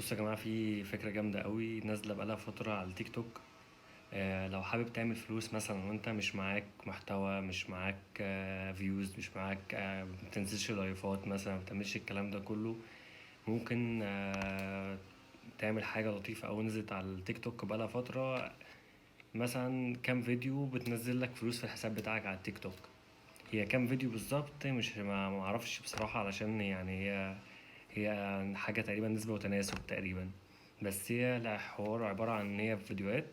بصوا يا جماعة، في فكرة جامدة قوي نازلة بقالها فترة على التيك توك. لو حابب تعمل فلوس مثلا وانت مش معاك محتوى، مش معاك فيوز، مش معاك متنزلش لايفات مثلا، مبتعملش الكلام ده كله. ممكن تعمل حاجة لطيفة أوي نزلت على التيك توك بقالها فترة. مثلا كام فيديو بتنزل لك فلوس في الحساب بتاعك على التيك توك. هي كام فيديو بالظبط مش ما اعرفش بصراحة، علشان يعني هي حاجة تقريبا نسبة وتناسب تقريبا. بس هي لا، حوار عبارة عن ان هي فيديوهات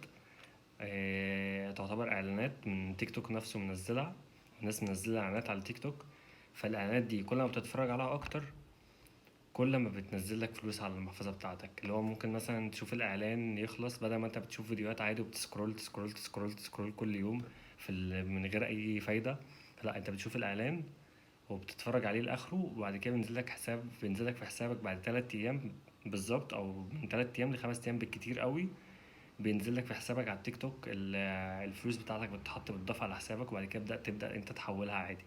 تعتبر اعلانات من تيك توك نفسه منزلها. الناس منزلة اعلانات على تيك توك. فالاعلانات دي كل ما بتتفرج عليها اكتر، كل ما بتنزل لك فلوس على المحفظة بتاعتك. اللي هو ممكن مثلا تشوف الاعلان يخلص، بدل ما انت بتشوف فيديوهات عادي وبتسكرول تسكرول تسكرول تسكرول كل يوم من غير اي فايدة. لا، انت بتشوف الاعلان وبتتفرج عليه لاخره، وبعد كده بينزل لك في حسابك بعد 3 ايام بالظبط، او من 3 ايام ل5 ايام بالكتير قوي. بينزل لك في حسابك على التيك توك الفلوس بتاعتك بتضاف على حسابك، وبعد كده تبدا انت تحولها عادي.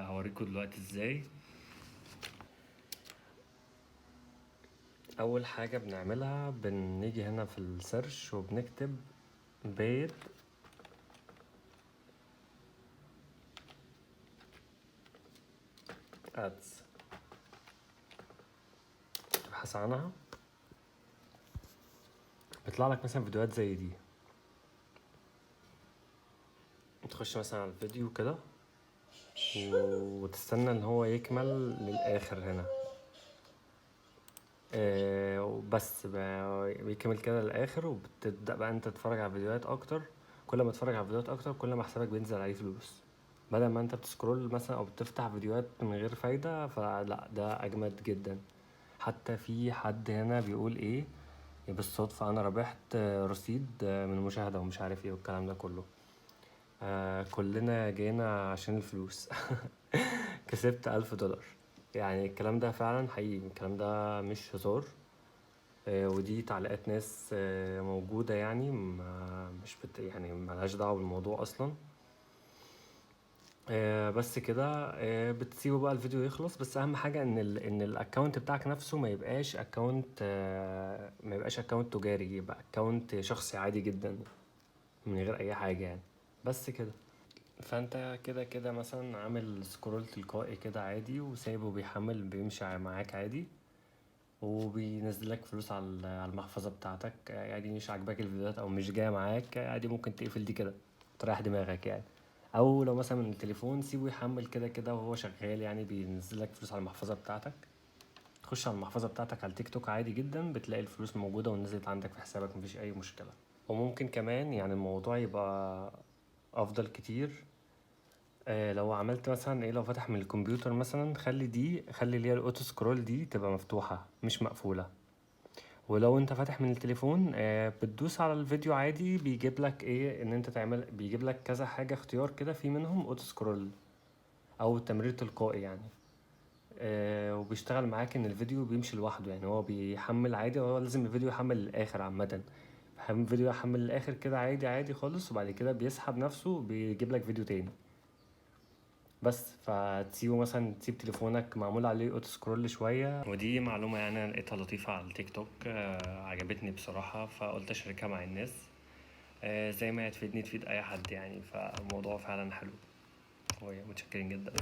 هوريكم دلوقتي ازاي. اول حاجه بنعملها بنيجي هنا في السيرش وبنكتب بيت ادز، تبحث عنها. بيطلع لك مثلا فيديوهات زي دي. تخش مثلا على الفيديو كده وتستنى ان هو يكمل للاخر هنا. وبس بيكمل كده للاخر، وبتبدا بقى انت تتفرج على فيديوهات اكتر. كل ما تتفرج على فيديوهات اكتر، كل ما حسابك بينزل عليه فلوس، بدل ما انت بتسكرول مثلا او بتفتح فيديوهات من غير فايده. فلا، ده اجمد جدا. حتى في حد هنا بيقول ايه، بالصدفه انا ربحت رصيد من المشاهده ومش عارف ايه والكلام ده كله. كلنا جينا عشان الفلوس. كسبت $1000. يعني الكلام ده فعلا حقيقي، الكلام ده مش هزار. ودي تعليقات ناس موجودة، يعني مش يعني ملهاش دعوة بالموضوع أصلا. بس كده. بتسيبه بقى الفيديو يخلص. بس أهم حاجة إن الأكاونت بتاعك نفسه ما يبقاش أكاونت تجاري، يبقى أكاونت شخصي عادي جدا من غير أي حاجة يعني. بس كده. فانت كده كده مثلا عامل سكرول تلقائي كده عادي، وسايبه بيحمل بيمشي معاك عادي، وبينزلك فلوس على المحفظة بتاعتك عادي. مش عاجباك الفيديوهات او مش جاية معاك عادي، ممكن تقفل دي كده تريح دماغك يعني. او لو مثلا من التليفون سيبه يحمل كده كده وهو شغال، يعني بينزلك فلوس على المحفظة بتاعتك. تخش على المحفظة بتاعتك على التيك توك عادي جدا، بتلاقي الفلوس موجودة ونزلت عندك في حسابك، مفيش اي مشكلة. وممكن كمان يعني الموضوع يبقى افضل كتير. لو عملت مثلا ايه، لو فتح من الكمبيوتر مثلا، خلي اللي هي الاوتو سكرول دي تبقى مفتوحة مش مقفولة. ولو انت فاتح من التليفون بتدوس على الفيديو عادي، بيجيب لك ايه ان انت تعمل، بيجيب لك كذا حاجة اختيار كده، في منهم اوتو سكرول او تمرير تلقائي يعني. وبيشتغل معاك ان الفيديو بيمشي لوحده، يعني هو بيحمل عادي. هو لازم الفيديو يحمل للاخر عامة. الفيديو يحمل للاخر كده عادي عادي خالص، وبعد كده بيسحب نفسه بيجيب لك فيديو تاني. بس فتسيبه مثلا، تسيب تليفونك معمول عليه اوتو سكرول شويه. ودي معلومه يعني انا لقيتها لطيفه على التيك توك، عجبتني بصراحه، فقلت اشاركها مع الناس. زي ما هتفيدني تفيد اي حد يعني، فالموضوع فعلا حلو. متشكرين جدا.